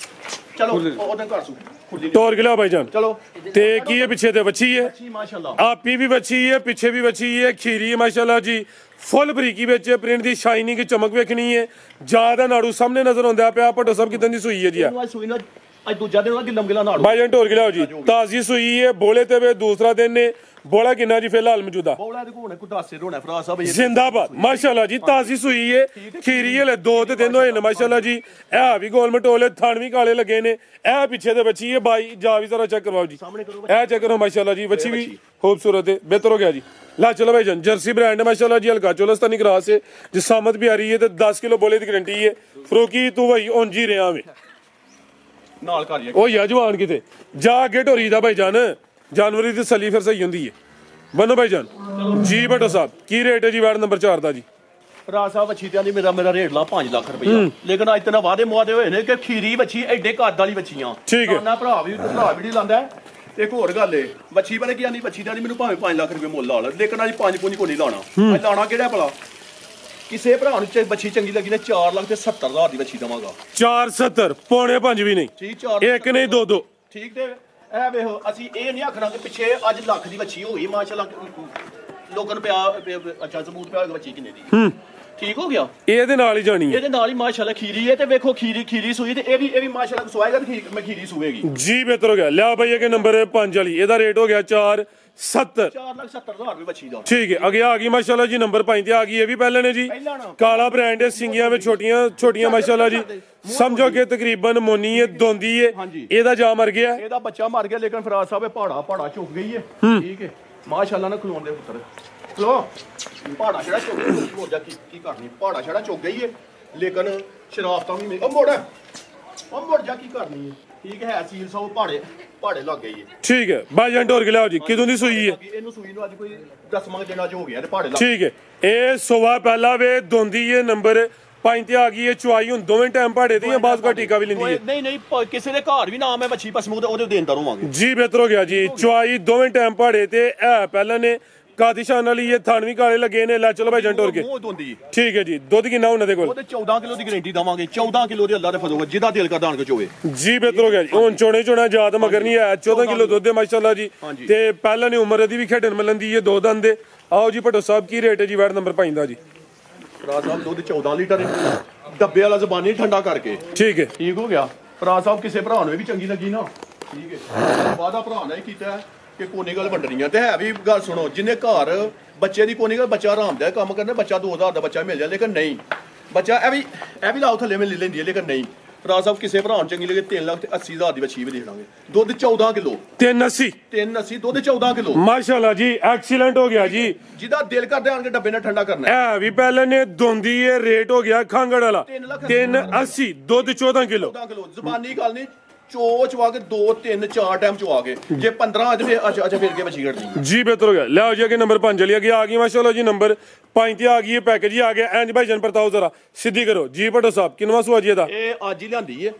ਚਲੋ ਉਹਦੇ ਘਰ ਸੂ ਖੁੱਲੀ ਤੋਰ ਕੇ ਲਿਆ ਭਾਈਜਾਨ ਚਲੋ ਤੇ ਕੀ ਹੈ ਪਿੱਛੇ ਤੇ ਬੱਚੀ ਹੈ ਅੱਛੀ ਮਾਸ਼ਾਅੱਲਾ ਆਪੀ ਵੀ ਬੱਚੀ ਹੈ ਪਿੱਛੇ ਵੀ ਬੱਚੀ ਹੈ ਖੀਰੀ ਹੈ ਮਾਸ਼ਾਅੱਲਾ ਜੀ ਫੁੱਲ ਬਰੀਕੀ ਵਿੱਚ ਪ੍ਰਿੰਟ ਦੀ ਸ਼ਾਈਨਿੰਗ ਚਮਕ ਵੇਖਣੀ ਹੈ ਜਿਆਦਾ ਨਾੜੂ ਸਾਹਮਣੇ ਨਜ਼ਰ ਆਉਂਦਾ ਪਿਆ ਭੱਟੋ ਸਾਹਿਬ ਕਿਦਾਂ ਦੀ ਸੂਈ ਹੈ ਜੀ ਆ ਇਹਨੂੰ ਅੱਜ ਸੂਈ ਨਾ ਅੱਜ ਦੂਜਾ ਦਿਨ ਗਿੱਲਮ ਗਿਲਾ ਨਾੜੂ ਭਾਈਜਾਨ ਢੋਰ ਕੇ ਲਿਆਓ ਜੀ ਤਾਜ਼ੀ ਸੂਈ ਹੈ ਬੋਲੇ ਤੇ ਵੇ ਦੂਸਰਾ ਦਿਨ ਨੇ ਬੋਲਾ ਕਿੰਨਾ ਜੀ ਫਿਲਹਾਲ ਮੌਜੂਦਾ ਬੋਲਾ ਦੇ ਕੋਣੇ ਕੋ ਦੱਸੇ ਰੋਣਾ ਫਰਾ ਸਾਹਿਬ ਜ਼ਿੰਦਾਬਾਦ ਮਾਸ਼ਾਅੱਲਾ ਜੀ ਤਾਜ਼ੀ ਸੂਈ ਹੈ ਖੀਰੀ ਹਲੇ 2 ਦਿਨ ਹੋਏ ਨੇ ਮਾਸ਼ਾਅੱਲਾ ਜੀ ਇਹ ਵੀ ਗੋਲ ਮਟੋਲੇ ਥਣ ਵੀ ਕਾਲੇ ਲੱਗੇ ਨੇ ਇਹ ਪਿੱਛੇ ਤੇ ਬੱਚੀ ਹੈ ਬਾਈ ਜਾ ਵੀ ਜ਼ਰਾ ਚੈੱਕ ਕਰਵਾਓ ਜੀ ਸਾਹਮਣੇ ਕਰੋ ਇਹ ਚੈੱਕ ਕਰੋ ਮਾਸ਼ਾਅੱਲਾ ਜੀ ਬੱਚੀ ਵੀ खूबसूरत है बेहतर हो गया जी ला चलो भाई जान जर्सी ब्रांड है माशाल्लाह जी हल्का चोलस्तानी क्रास है जिसामत भी आ रही है तो 10 किलो बोले की गारंटी है फरोकी तू भाई उंज ही रहा वे ਨਾਲ ਕਰ ਜਾ ओ या जवान किते जा अगे ढोरी दा भाई जान जानवरी दी सली फिर सही हुंदी है बनो भाई जान जी भट्टो साहब की रेट है जी वार्ड नंबर 4 दा जी ਫਰਾ ਸਾਹਿਬ ਅੱਛੀ ਤੇ ਮੇਰਾ ਰੇਟ ਲਾ 5 ਲੱਖ ਰੁਪਇਆ ਲੇਕਿਨ ਅੱਜ ਤਨਾ ਵਾਦੇ ਮੁਆਦੇ ਹੋਏ ਨੇ ਕਿ ਖੀਰੀ ਬੱਚੀ ਐਡੇ ਕੱਦ ਵਾਲੀ ਬੱਚੀਆਂ ਠੀਕ ਹੈ। ਨਾ ਭਰਾ ਵੀ ਨਹੀਂ ਲਾਂਦਾ ਇੱਕ ਹੋਰ ਗੱਲ ਏ ਬੱਚੀ ਬਾਰੇ ਕੀ ਆਂਦੀ ਬੱਚੀ ਦਾ ਮੈਨੂੰ ਭਾਵੇਂ 5 ਲੱਖ ਰੁਪਏ ਮੁੱਲ ਲਾ ਲੈ ਲੇਕਿਨ ਅੱਜ 5 ਪੁੰਜ ਕੋ ਨਹੀਂ ਲਾਣਾ ਅੱਜ ਲਾਣਾ ਕਿਹੜਾ ਭਲਾ ਕਿਸੇ ਭਰਾ ਨੂੰ ਬੱਚੀ ਚੰਗੀ ਲੱਗੀ ਨੇ 4 ਲੱਖ ਤੇ 70 ਹਜ਼ਾਰ ਦੀ ਬੱਚੀ ਦਵਾਂਗਾ 470 ਪੌਣੇ 5 ਵੀ ਨਹੀਂ ਠੀਕ 4 ਇੱਕ ਨਹੀਂ ਦੋ ਠੀਕ ਤੇ ਇਹ ਵੇਖੋ ਅਸੀਂ ਇਹ ਨਹੀਂ ਆਖਣਾ ਕਿ ਪਿੱਛੇ ਅੱਜ ਲੱਖ ਦੀ ਬੱਚੀ ਹੋ ਗਈ ਮਾਸ਼ਾਅੱਲਾ ਲੋਕਾਂ ਨੂੰ ਪਿਆ ਅੱਛਾ ਸਬੂਤ ਪਿਆ ਬੱਚੀ ਕਿੰਨੇ ਦੀ ਠੀਕ ਹੋ ਗਿਆ ਇਹਦੇ ਨਾਲ ਹੀ ਜਾਣੀ ਹੈ ਇਹਦੇ ਨਾਲ ਹੀ ਮਾਸ਼ਾਅੱਲਾ ਖੀਰੀ ਹੈ ਤੇ ਵੇਖੋ ਖੀਰੀ ਸੂਈ ਤੇ ਇਹ ਵੀ ਮਾਸ਼ਾਅੱਲਾ ਸਵਾਏਗਾ ਤੇ ਮੈਂ ਖੀਰੀ ਸੂਵੇਗੀ ਜੀ ਬਿਹਤਰ ਹੋ ਗਿਆ ਲਿਆ ਭਾਈ ਇਹ ਨੰਬਰ 5 ਵਾਲੀ ਇਹਦਾ ਰੇਟ ਹੋ ਗਿਆ 470 4,70,000 ਰੁਪਏ ਬੱਚੀ ਦਾ ਠੀਕ ਹੈ ਅੱਗੇ ਆ ਗਈ ਮਾਸ਼ਾਅੱਲਾ ਜੀ ਨੰਬਰ 5 ਤੇ ਆ ਗਈ ਇਹ ਵੀ ਪਹਿਲੇ ਨੇ ਜੀ ਕਾਲਾ ਬ੍ਰਾਂਡ ਹੈ ਸਿੰਗੀਆਂ ਵਿੱਚ ਛੋਟੀਆਂ ਮਾਸ਼ਾਅੱਲਾ ਜੀ ਸਮਝੋ ਕਿ ਤਕਰੀਬਨ ਮੋਨੀ ਹੈ ਦੋਂਦੀ ਹੈ ਇਹਦਾ ਜਾ ਮਰ ਗਿਆ ਇਹਦਾ ਬੱਚਾ ਮਰ ਗਿਆ ਲੇਕਿਨ ਫਰਾਜ਼ ਸਾਹਿਬ ਇਹ ਪਹਾੜਾ ਚੁੱਕ ਗਈ ਹੈ ਠੀਕ ਹੈ ਮਾਸ਼ਾਅੱਲਾ ਨਾ ਖਲੋਣ ਦੇ ਪੁੱਤਰ ਲੋ ਪਹਾੜਾ ਛੜਾ ਚੁੱਕ ਗਈ ਹੋ ਜਾ ਕੀ ਕਰਨੀ ਪਹਾੜਾ ਛੜਾ ਚੁੱਕ ਗਈ ਹੈ ਲੇਕਿਨ ਸ਼ਰਾਫਤਾਂ ਵੀ ਉਹ ਮੋੜ ਜਾ ਕੀ ਕਰਨੀ ਹੈ ਠੀਕ ਹੈ ਸੀਲ ਸੌ ਪਹਾੜੇ ਲੱਗ ਗਈ ਹੈ ਠੀਕ ਹੈ ਬਾਈਜਾਨ ਢੋਰ ਕੇ ਲਿਆਓ ਜੀ ਕਿਦੋਂ ਦੀ ਸੂਈ ਹੈ ਇਹਨੂੰ ਸੂਈ ਨੂੰ ਅੱਜ ਕੋਈ 10ਵਾਂ ਦਿਨ ਅੱਜ ਹੋ ਗਿਆ ਤੇ ਪਹਾੜੇ ਲੱਗ ਠੀਕ ਹੈ ਇਹ ਸਵਾ ਪਹਿਲਾ ਵੇ ਦੋਂਦੀ ਹੈ ਨੰਬਰ 5 ਤੇ ਆ ਗਈ ਹੈ ਚੁਆਈ ਹੁਣ ਦੋਵੇਂ ਟਾਈਮ ਪਹਾੜੇ ਦੀ ਬਾਅਦ ਕਾ ਟੀਕਾ ਵੀ ਲੈਂਦੀ ਹੈ ਨਹੀਂ ਕਿਸੇ ਦੇ ਘਰ ਵੀ ਨਾ ਮੈਂ ਬੱਚੀ ਪਸਮੂ ਤੇ ਉਹਦੇ ਦੇਂਦਾ ਰਹਾਂਗੇ ਜੀ ਬਿਹਤਰ ਹੋ ਗਿਆ ਜੀ ਚੁਆਈ ਦੋਵੇਂ ਟਾਈਮ ਪਹਾੜੇ ਤੇ ਇਹ ਪਹਿਲਾਂ ਨੇ ਕਾਦੀਸ਼ਾਨ ਵਾਲੀ ਇਹ ਥਣ ਵੀ ਕਾਲੇ ਲੱਗੇ ਨੇ ਲੈ ਚਲੋ ਭਾਈ ਜੰਟ ਹੋਰ ਕੇ ਠੀਕ ਹੈ ਜੀ ਦੁੱਧ ਕਿੰਨਾ ਉਹਨਾਂ ਦੇ ਕੋਲ ਉਹਦੇ 14 ਕਿਲੋ ਦੀ ਗਾਰੰਟੀ ਦਵਾਂਗੇ 14 ਕਿਲੋ ਦੇ ਅੱਲਾ ਦੇ ਫਜ਼ਲ ਜਿਹਦਾ ਦਿਲ ਕਰਦਾ ਆਣ ਕੇ ਚੋਵੇ ਜੀ ਬਿਹਤਰ ਹੋ ਗਿਆ ਜੀ ਹੁਣ ਚੋਣਾ ਯਾਦ ਮਗਰ ਨਹੀਂ ਆਇਆ 14 ਕਿਲੋ ਦੁੱਧ ਹੈ ਮਾਸ਼ਾਅੱਲਾ ਜੀ ਤੇ ਪਹਿਲਾਂ ਨੇ ਉਮਰ ਇਹਦੀ ਵੀ ਖੇਡਣ ਮਿਲਦੀ ਹੈ 2 ਦੰਦ ਦੇ ਆਓ ਜੀ ਭੱਟੋ ਸਾਹਿਬ ਕੀ ਰੇਟ ਹੈ ਜੀ ਵਾਰਡ ਨੰਬਰ 5 ਦਾ ਜੀ ਫਰਾ ਸਾਹਿਬ ਦੁੱਧ 14 ਲੀਟਰ ਡੱਬੇ ਵਾਲਾ ਜ਼ਬਾਨੀ ਠੰਡਾ ਕਰਕੇ ਠੀਕ ਹੈ ਠੀਕ ਹੋ ਗਿਆ ਫਰਾ ਸਾਹਿਬ ਕਿਸੇ ਭਰਾ ਨੂੰ ਵੀ ਚੰਗੀ ਲੱਗੀ ਨਾ ਠੀਕ ਹੈ ਵਾਦਾ ਭਰਾ ਨੇ ਕੀਤਾ ਕਿ ਕੋਨੀ ਗੱਲ ਵੰਡਣੀਆਂ ਤੇ ਹੈ ਵੀ ਗੱਲ ਸੁਣੋ ਜਿੰਨੇ ਘਰ ਬੱਚੇ ਦੀ ਕੋਨੀ ਗੱਲ ਬੱਚਾ ਆਰਾਮਦਾਇਕ ਕੰਮ ਕਰਨਾ ਬੱਚਾ 2000 ਦਾ ਬੱਚਾ ਮਿਲ ਜਾ ਲੇਕਿਨ ਨਹੀਂ ਬੱਚਾ ਇਹ ਵੀ ਲਾਓ ਥੱਲੇ ਮਿਲ ਲੈਂਦੀ ਹੈ ਲੇਕਿਨ ਨਹੀਂ ਫਰਾ ਸਾਹਿਬ ਕਿਸੇ ਭਰਾ ਨੂੰ ਚੰਗੀ ਲੱਗੇ 3,80,000 ਦੀ ਬੱਚੀ ਵੀ ਦੇਖ ਲਾਂਗੇ ਦੁੱਧ 14 ਕਿਲੋ 380 ਦੁੱਧ 14 ਕਿਲੋ ਮਾਸ਼ਾਅੱਲਾ ਜੀ ਐਕਸੀਲੈਂਟ ਹੋ ਗਿਆ ਜੀ ਜਿਹਦਾ ਦਿਲ ਕਰਦਾ ਆਣ ਕੇ ਡੱਬੇ ਨਾਲ ਠੰਡਾ ਕਰਨਾ ਇਹ ਵੀ ਪਹਿਲਾਂ ਨੇ ਦੋਂਦੀ ਹੈ ਰੇਟ ਹੋ ਗਿਆ ਖਾਂਗੜ ਵਾਲਾ 380 ਦੁੱਧ 14 ਕਿਲੋ ਜ਼ਬਾਨੀ ਗੱਲ ਨਹੀਂ ਚਵਾ ਕੇ 2 3 4 ਟਾਈਮ ਚਵਾ ਕੇ ਜੇ 15 ਅੱਜ ਫਿਰ ਅੱਛਾ ਫਿਰ ਕੇ ਬੱਚੀ ਘੜਦੀ ਜੀ ਬਿਹਤਰ ਹੋ ਗਿਆ ਲਿਆਓ ਜੀ ਅੱਗੇ ਨੰਬਰ 5 ਲਈ ਅੱਗੇ ਆ ਗਈ ਮਾਸ਼ਾਅੱਲਾ ਜੀ ਨੰਬਰ 5 ਤੇ ਆ ਗਈ ਹੈ ਪੈਕੇਜ ਹੀ ਆ ਗਿਆ ਐਂਜ ਭਾਈ ਜਨ ਪਰਤਾਓ ਜ਼ਰਾ ਸਿੱਧੀ ਕਰੋ ਜੀ ਭੱਟੋ ਸਾਹਿਬ ਕਿੰਨਵਾ ਸੁਆ ਜੀ ਇਹਦਾ ਇਹ ਅੱਜ ਹੀ ਲਿਆਂਦੀ ਹੈ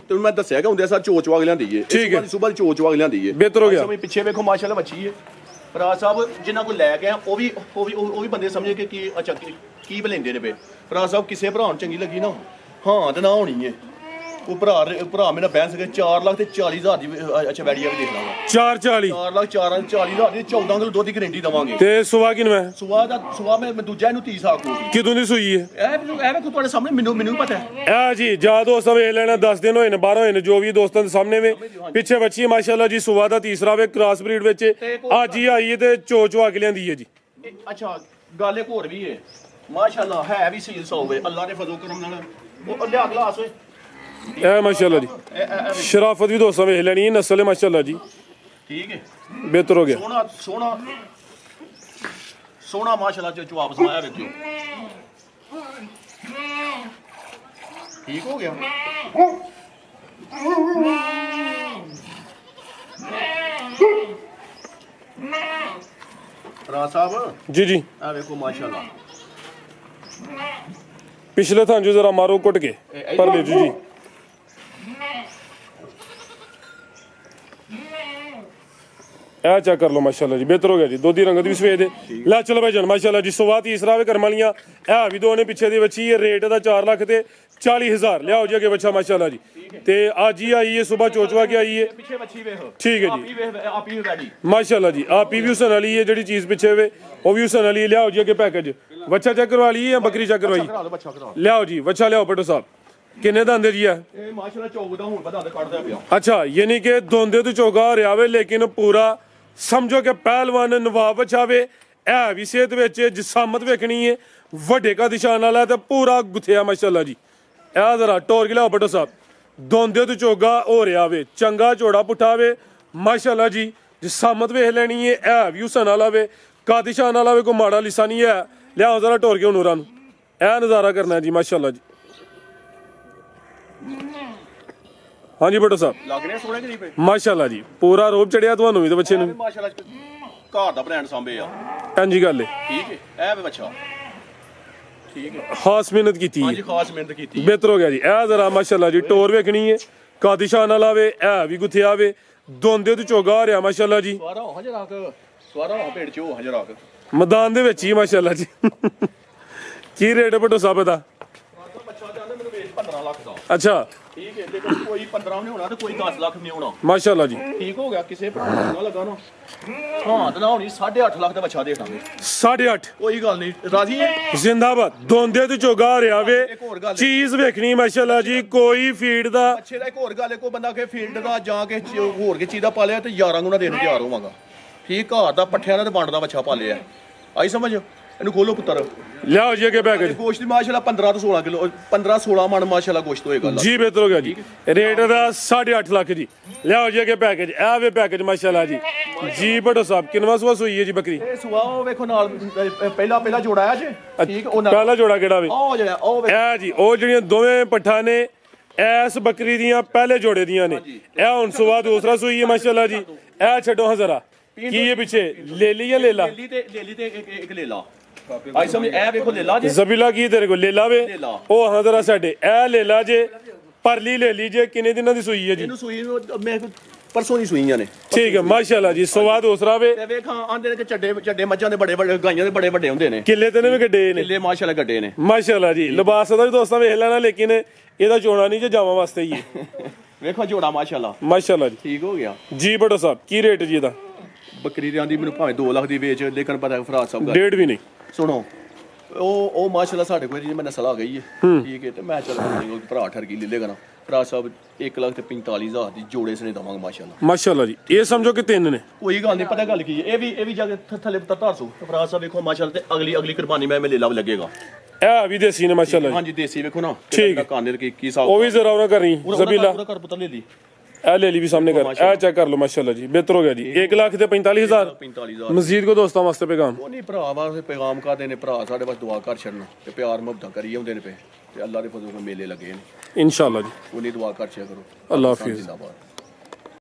ਤੇ ਮੈਂ ਦੱਸਿਆ ਕਿ ਹੁੰਦੇ ਸਰ ਚੋਚਵਾ ਕੇ ਲਿਆਂਦੀ ਹੈ ਠੀਕ ਹੈ ਸਵੇਰ ਚੋਚਵਾ ਕੇ ਲਿਆਂਦੀ ਹੈ ਬਿਹਤਰ ਹੋ ਗਿਆ ਪਿੱਛੇ ਵੇਖੋ ਮਾਸ਼ਾਅੱਲਾ ਬੱਚੀ ਹੈ ਫਰਾਜ਼ ਸਾਹਿਬ ਜਿਨ੍ਹਾਂ ਕੋਲ ਲੈ ਕੇ ਉਹ ਵੀ ਬੰਦੇ ਸਮਝੇ ਕਿ ਕੀ ਅੱਛਾ ਕੀ ਬਲੈਂਦੇ ਨੇ ਪਏ ਫਰਾਜ਼ ਸਾਹਿਬ ਕਿਸੇ ਭਰਾ ਨੂੰ ਚੰਗੀ ਲੱਗੀ ਨਾ ਹਾਂ ਤੇ ਨਾ ਹੋਣੀ ਹੈ ਉਹ ਭਰਾ ਮੇਰਾ ਬੈਂਸ ਕੇ 4,40,000 ਦੀ ਅੱਛਾ ਵੈੜੀਆ ਵੀ ਦੇਖ ਲਾਂਗਾ 440 4,40,000 ਦੀ 14 ਕਿਲੋ ਦੁੱਧ ਦੀ ਗਾਰੰਟੀ ਦਵਾਂਗੇ ਤੇ ਸੁਆ ਕਿਨਵਾ ਸੁਆ ਮੈਂ ਦੂਜਾ ਇਹਨੂੰ 30 ਸਾਲ ਕੋਲ ਕਿਦੋਂ ਦੀ ਸੂਈ ਹੈ ਇਹ ਵੇਖੋ ਤੁਹਾਡੇ ਸਾਹਮਣੇ ਮੈਨੂੰ ਪਤਾ ਹੈ ਆ ਜੀ ਜਾ ਦੋਸਤ ਵੇਖ ਲੈਣਾ 10 ਦਿਨ ਹੋਏ ਨੇ 12 ਹੋਏ ਨੇ ਜੋ ਵੀ ਦੋਸਤਾਂ ਦੇ ਸਾਹਮਣੇ ਵੇ ਪਿੱਛੇ ਬੱਚੀ ਮਾਸ਼ਾਅੱਲਾ ਜੀ ਸੁਆ ਦਾ ਤੀਸਰਾ ਵੇ ਕ੍ਰਾਸ ਬਰੀਡ ਵਿੱਚ ਅੱਜ ਹੀ ਆਈ ਹੈ ਤੇ ਚੋਚਵਾ ਕੇ ਲਿਆਂਦੀ ਹੈ ਜੀ ਅੱਛਾ ਗੱਲ ਇੱਕ ਹੋਰ ਵੀ ਹੈ ਮਾਸ਼ਾਅੱਲਾ ਹੈ ਵੀ ਸੀਲ ਹੋਵੇ ਅੱਲਾ ਦੇ ਫਜ਼ਲ ਕਰਮ ਨਾਲ ਉਹ ਲਿਆ ਗਲਾਸ ਓਏ ਇਹ ਮਾਸ਼ਾਅੱਲਾ ਜੀ ਸ਼ਰਾਫਤ ਵੀ ਦੋਸਤਾਂ ਵੇਖ ਲੈਣੀ ਹੈ ਨਸਲ ਹੈ ਮਾਸ਼ਾਅੱਲਾ ਜੀ ਠੀਕ ਹੈ ਬਿਹਤਰ ਹੋ ਗਿਆ ਸੋਹਣਾ ਮਾਸ਼ਾਅੱਲਾ ਚ ਜਵਾਬ ਸਮਾਇਆ ਵੇਖਿਓ ਠੀਕ ਹੋ ਗਿਆ ਫਰਾਜ਼ ਸਾਹਿਬ ਜੀ ਆ ਵੇਖੋ ਮਾਸ਼ਾਅੱਲਾ ਪਿਛਲੇ ਥਾਂ ਜੋ ਜ਼ਰਾ ਮਾਰੋ ਕੁੱਟ ਕੇ ਪਰ ਲੈ ਜੀ ਇਹ ਚੈੱਕ ਕਰ ਲਓ ਮਾਸ਼ਾਅੱਲਾ ਜੀ ਬਿਹਤਰ ਹੋ ਗਿਆ ਜੀ ਦੋਦੀ ਰੰਗਤ ਵੀ ਸਵੇਦ ਦੇ ਲੈ ਚਲੋ ਭਾਈ ਜਾਨ ਮਾਸ਼ਾਅੱਲਾ ਜੀ ਸਵਾ ਤੀਸਰਾ ਵੇ ਕਰਮ ਵਾਲੀਆਂ ਇਹ ਵੀ ਦੋ ਨੇ ਪਿੱਛੇ ਦੀ ਬੱਚੀ ਇਹ ਰੇਟ ਦਾ 4 ਲੱਖ ਤੇ 40,000 ਲਿਆਓ ਜੀ ਅੱਗੇ ਬੱਚਾ ਮਾਸ਼ਾਅੱਲਾ ਜੀ ਤੇ ਅੱਜ ਹੀ ਆਈ ਹੈ ਸਵੇਰ ਚੋਚਵਾ ਕੇ ਆਈ ਹੈ ਪਿੱਛੇ ਬੱਚੀ ਵੇਖ ਠੀਕ ਹੈ ਜੀ ਆਪੀ ਵੇਖ ਆਪੀ ਵੀ ਵੈਡੀ ਮਾਸ਼ਾਅੱਲਾ ਜੀ ਆਪੀ ਵੀ ਹੁਸਨ ਵਾਲੀ ਹੈ ਜਿਹੜੀ ਚੀਜ਼ ਪਿੱਛੇ ਵੇ ਉਹ ਵੀ ਹੁਸਨ ਵਾਲੀ ਲਿਆਓ ਜੀ ਅੱਗੇ ਪੈਕੇਜ ਬੱਚਾ ਚੈੱਕ ਕਰਵਾ ਲਈ ਜਾਂ ਬੱਕਰੀ ਚੈੱਕ ਕਰਵਾਈ ਕਰਾ ਲਓ ਬੱਚਾ ਕਰਾ ਲਿਆਓ ਜੀ ਬੱਚਾ ਲਿਆਓ ਪਟੋ ਸਾਹਿਬ ਕਿੰਨੇ ਦਾ ਆਂਦੇ ਜੀ ਆ ਇਹ ਮਾਸ਼ਾਅੱਲਾ ਚੌਕ ਦਾ ਹੁਣ ਵਧਾ ਦੇ ਕੱਢਦਾ ਪਿਆ ਅੱਛਾ ਯਾਨੀ ਕਿ ਦੋਂਦੇ ਤੋਂ ਚੋਗਾ ਰਿਆਵੇ ਲੇਕਿਨ ਪੂਰਾ ਸਮਝੋ ਕਿ ਪਹਿਲਵਾਨ ਨਵਾਬ ਬਚਾਵੇ ਇਹ ਵੀ ਸਿਹਤ ਵਿੱਚ ਜਿਸਾਮਤ ਵੇਖਣੀ ਹੈ ਵੱਡੇ ਕਾ ਨਿਸ਼ਾਨ ਵਾਲਾ ਤੇ ਪੂਰਾ ਗੁੱਥਿਆ ਮਾਸ਼ਾਅੱਲਾ ਜੀ ਇਹ ਜ਼ਰਾ ਟੋਰ ਕੇ ਲਿਆਓ ਪਟੋ ਸਾਹਿਬ ਦੋਂਦੇ ਤੋਂ ਚੋਗਾ ਹੋ ਰਿਹਾ ਵੇ ਚੰਗਾ ਝੋੜਾ ਪੁੱਠਾਵੇ ਮਾਸ਼ਾਅੱਲਾ ਜੀ ਜਿਸਾਮਤ ਵੇਖ ਲੈਣੀ ਹੈ ਇਹ ਵੀ ਹੁਸਨ ਵਾਲਾ ਵੇ ਕਾਦਿਸ਼ਾਨ ਵਾਲਾ ਵੇ ਕੋਈ ਮਾੜਾ ਲਿਸਾ ਨਹੀਂ ਹੈ ਲਿਆਓ ਜ਼ਰਾ ਟੋਰ ਕੇ ਨੂਰਾਂ ਨੂੰ ਇਹ ਨਜ਼ਾਰਾ ਕਰਨਾ ਜੀ ਮਾਸ਼ਾਅੱਲਾ ਜੀ ਹਾਂਜੀ ਬਟੋ ਸਾਹਿਬ ਲੱਗਣੇ ਸੋਹਣੇ ਕਿ ਨਹੀਂ ਪਏ ਮਾਸ਼ਾਅੱਲਾ ਜੀ ਪੂਰਾ ਰੋਬ ਚੜਿਆ ਤੁਹਾਨੂੰ ਵੀ ਤੇ ਬੱਚੇ ਨੂੰ ਮਾਸ਼ਾਅੱਲਾ ਘਰ ਦਾ ਬ੍ਰਾਂਡ ਸਾਂਭੇ ਆ ਇੰਜੀ ਗੱਲ ਹੈ ਠੀਕ ਹੈ ਇਹ ਵੇ ਬੱਚਾ ਠੀਕ ਹੈ ਖਾਸ ਮਿਹਨਤ ਕੀਤੀ ਹਾਂਜੀ ਖਾਸ ਮਿਹਨਤ ਕੀਤੀ ਬਿਹਤਰ ਹੋ ਗਿਆ ਜੀ ਇਹ ਜ਼ਰਾ ਮਾਸ਼ਾਅੱਲਾ ਜੀ ਟੋਰ ਵੇਖਣੀ ਹੈ ਕਾਦਿਸ਼ਾਨ ਵਾਲਾ ਵੇ ਇਹ ਵੀ ਗੁੱਥਿਆ ਵੇ ਦੋਂਦੇ ਤੋਂ ਚੋਗਾ ਆ ਰਿਹਾ ਮਾਸ਼ਾਅੱਲਾ ਜੀ ਸਵਾਰਾ ਹੋ ਹਜਰਾ ਸਵਾਰਾ ਹੋ ਪੇੜ ਚ ਹੋ ਹਜਰਾ ਮੈਦਾਨ ਦੇ ਵਿੱਚ ਹੀ ਮਾਸ਼ਾਅੱਲਾ ਜੀ ਕੀ ਰੇਟ ਬਟੋ ਸਾਹਿਬ ਦਾ ਬੱਚਾ ਕਹਿੰਦਾ ਮੈਨੂੰ ਵੇਚ 15 ਲੱਖ ਦਾ ਅੱਛਾ ਠੀਕ ਹੈ ਦੇਖੋ ਕੋਈ 15 ਨਹੀਂ ਹੋਣਾ ਤੇ ਕੋਈ 10 ਲੱਖ ਨਹੀਂ ਹੋਣਾ ਮਾਸ਼ਾਅੱਲਾ ਜੀ ਠੀਕ ਹੋ ਗਿਆ ਕਿਸੇ ਭਰਾ ਨੂੰ ਨਾ ਲੱਗਾ ਨਾ ਹਾਂ ਤੇ ਨਾ ਹੋਣੀ 8.5 ਲੱਖ ਦਾ ਬੱਚਾ ਦੇ ਦਾਂਗੇ 8.5 ਕੋਈ ਗੱਲ ਨਹੀਂ ਰਾਜੀ ਹੈ ਜ਼ਿੰਦਾਬਾਦ ਦੋਂਦੇ ਤੋਂ ਚੋਗਾ ਆ ਰਿਹਾ ਵੇ ਇੱਕ ਹੋਰ ਗੱਲ ਚੀਜ਼ ਵੇਖਣੀ ਮਾਸ਼ਾਅੱਲਾ ਜੀ ਕੋਈ ਫੀਡ ਦਾ ਬੱਚੇ ਦਾ ਇੱਕ ਹੋਰ ਗੱਲ ਹੈ ਕੋਈ ਬੰਦਾ ਕਿ ਫੀਲਡ ਦਾ ਜਾਂ ਕਿ ਹੋਰ ਕੇ ਚੀਜ਼ ਦਾ ਪਾਲਿਆ ਤੇ ਯਾਰਾਂ ਨੂੰ ਨਾ ਦੇਣ ਤਿਆਰ ਹੋਵਾਂਗਾ ਠੀਕ ਘਰ ਦਾ ਪੱਠਿਆਂ ਦਾ ਤੇ ਵੰਡ ਦਾ ਬੱਚਾ ਪਾਲਿਆ ਆਈ ਸਮਝ ਇਹਨੂੰ ਖੋਲੋ ਪੁੱਤਰ ਲਿਆਓ ਜੀ ਅੱਗੇ ਪੈਕੇਜ ਗੋਸ਼ਤ ਦੀ ਮਾਸ਼ਾਅੱਲਾ 15 ਤੋਂ 16 ਕਿਲੋ 15-16 ਮਣ ਮਾਸ਼ਾਅੱਲਾ ਗੋਸ਼ਤ ਹੋਏਗਾ ਜੀ ਬਿਹਤਰ ਹੋ ਗਿਆ ਜੀ ਰੇਟ ਦਾ 8.5 ਲੱਖ ਜੀ ਲਿਆਓ ਜੀ ਅੱਗੇ ਪੈਕੇਜ ਇਹ ਵੇ ਪੈਕੇਜ ਮਾਸ਼ਾਅੱਲਾ ਜੀ ਜੀ ਬਟੋ ਸਾਹਿਬ ਕਿੰਨਵਾਂ ਸੂਆ ਸੂਈ ਹੈ ਜੀ ਬੱਕਰੀ ਇਹ ਸੁਆ ਉਹ ਵੇਖੋ ਨਾਲ ਪਹਿਲਾ ਜੋੜਾ ਆਇਆ ਜੇ ਠੀਕ ਉਹ ਨਾਲ ਪਹਿਲਾ ਜੋੜਾ ਕਿਹੜਾ ਵੇ ਉਹ ਜਿਹੜਾ ਉਹ ਇਹ ਜੀ ਉਹ ਜਿਹੜੀਆਂ ਦੋਵੇਂ ਪੱਠਾਂ ਨੇ ਐਸ ਬੱਕਰੀ ਦੀਆਂ ਪਹਿਲੇ ਜੋੜੇ ਦੀਆਂ ਨੇ ਇਹ ਹੁਣ ਸੂਆ ਦੂਸਰਾ ਸੂਈ ਹੈ ਮਾਸ਼ਾਅੱਲਾ ਜੀ ਇਹ ਛੱਡੋ ਹਜ਼ਰਾ ਕੀ ਹੈ ਪਿੱਛੇ ਲੇਲੀ ਜਾਂ ਲੇਲਾ ਲੇਲੀ ਤੇ ਇੱਕ ਲੇਲਾ ਆਈ ਸਮਝ ਇਹ ਵੇਖੋ ਲੇਲਾ ਜੇ ਜ਼ਬੀਲਾ ਕੀ ਤੇਰੇ ਕੋਲ ਲੇਲਾ ਵੇ ਉਹ ਹਜ਼ਰਾ ਸਾਡੇ ਇਹ ਲੇਲਾ ਜੇ ਪਰਲੀ ਲੈ ਲੀਜੇ ਕਿੰਨੇ ਦਿਨਾਂ ਦੀ ਸੂਈ ਹੈ ਜੀ ਇਹਨੂੰ ਸੂਈ ਨੂੰ ਮੈਂ ਪਰਸੋਂ ਨਹੀਂ ਸੂਈਆਂ ਨੇ ਠੀਕ ਹੈ ਮਾਸ਼ਾਅੱਲਾ ਜੀ ਸਵਾ ਦੂਸਰਾ ਵੇ ਤੇ ਵੇਖਾਂ ਆਂਦੇ ਨੇ ਕਿ ਚੱਡੇ ਮੱਝਾਂ ਦੇ ਬੜੇ ਗਾਈਆਂ ਦੇ ਬੜੇ ਵੱਡੇ ਹੁੰਦੇ ਨੇ ਕਿੱਲੇ ਤੇ ਨੇ ਵੀ ਗੱਡੇ ਨੇ ਕਿੱਲੇ ਮਾਸ਼ਾਅੱਲਾ ਗੱਡੇ ਨੇ ਮਾਸ਼ਾਅੱਲਾ ਜੀ ਲਿਬਾਸ ਦਾ ਵੀ ਦੋਸਤਾਂ ਵੇਖ ਲੈਣਾ ਲੇਕਿਨ ਇਹਦਾ ਚੋਣਾ ਨਹੀਂ ਜੇ ਜਾਵਾਂ ਵਾਸਤੇ ਹੀ ਹੈ ਵੇਖੋ ਜੋੜਾ ਮਾਸ਼ਾਅੱਲਾ ਮਾਸ਼ਾਅੱਲਾ ਜੀ ਠੀਕ ਹੋ ਗਿਆ ਜੀ ਬਟੋ ਸਾਹਿਬ ਕੀ ਰੇਟ ਜੀ ਇਹਦਾ ਬੱਕਰੀ ਦੇ ਆਂਦੀ ਮੈਨੂੰ ਭਾਵੇਂ 2 ਲੱਖ ਦੀ ਵੇਚ ਲੇਕਿਨ ਪਤਾ ਫਰਾਦ ਸਾਹਿਬ ਦਾ ਡੇਢ ਵੀ ਨਹੀਂ ਸੁਣੋ ਉਹ ਮਾਸ਼ਾਅੱਲਾ ਸਾਡੇ ਕੋਲ ਜੀ ਮੈਂ ਨਸਲ ਆ ਗਈ ਹੈ ਠੀਕ ਹੈ ਤੇ ਮੈਂ ਚੱਲ ਭਰਾ ਠਰਕੀ ਲੈ ਲੇਗਾ ਨਾ ਭਰਾ ਸਾਹਿਬ 1,45,000 ਦੀ ਜੋੜੇ ਸਨੇ ਦਵਾਂਗੇ ਮਾਸ਼ਾਅੱਲਾ ਮਾਸ਼ਾਅੱਲਾ ਜੀ ਇਹ ਸਮਝੋ ਕਿ ਤਿੰਨ ਨੇ ਕੋਈ ਗੱਲ ਨਹੀਂ ਪਤਾ ਗੱਲ ਕੀ ਹੈ ਇਹ ਵੀ ਜਾ ਕੇ ਥੱਲੇ ਤਰ ਸੂ ਭਰਾ ਸਾਹਿਬ ਵੇਖੋ ਮਾਸ਼ਾਅੱਲਾ ਤੇ ਅਗਲੀ ਕੁਰਬਾਨੀ ਮੈਂ ਮੇਲੇ ਲਾਵ ਲੱਗੇਗਾ ਇਹ ਵੀ ਦੇਸੀ ਨੇ ਮਾਸ਼ਾਅੱਲਾ ਜੀ ਹਾਂਜੀ ਦੇਸੀ ਵੇਖੋ ਨਾ ਠੀਕ ਹੈ। ਕਾਨੇ ਦੇ ਕੀ ਹਿਸਾਬ ਉਹ ਵੀ ਜ਼ਰਾ ਉਹਨਾਂ ਕਰੀ ਜ਼ਬੀਲਾ ਪੂਰਾ ਕਰ ਪੁੱਤਰ ਲੈ ਲਈ ਇਹ ਲੈ ਲਈ ਵੀ ਸਾਹਮਣੇ ਕਰ ਇਹ ਚੈੱਕ ਕਰ ਲਓ ਮਾਸ਼ਾਅੱਲਾ ਜੀ ਬਿਹਤਰ ਹੋ ਗਿਆ ਜੀ 1,45,000 45,000 ਮਜ਼ੀਦ ਕੋ ਦੋਸਤਾਂ ਵਾਸਤੇ ਪੈਗਾਮ ਉਹ ਨਹੀਂ ਭਰਾ ਵਾਸਤੇ ਪੈਗਾਮ ਕਰਦੇ ਨੇ ਭਰਾ ਸਾਡੇ ਵਾਸਤੇ ਦੁਆ ਕਰ ਛੱਡਣ ਤੇ ਪਿਆਰ ਮੁਹੱਬਤਾਂ ਕਰੀ ਆਉਂਦੇ ਨੇ ਪਏ ਤੇ ਅੱਲਾਹ ਦੇ ਫਜ਼ਲ ਨਾਲ ਮੇਲੇ ਲੱਗੇ ਨੇ ਇਨਸ਼ਾਅੱਲਾ ਜੀ ਉਹਨੀ ਦੁਆ ਕਰ ਛਿਆ ਕਰੋ ਅੱਲਾਹ ਹਾਫਿਜ਼ ਜ਼ਿੰਦਾਬਾਦ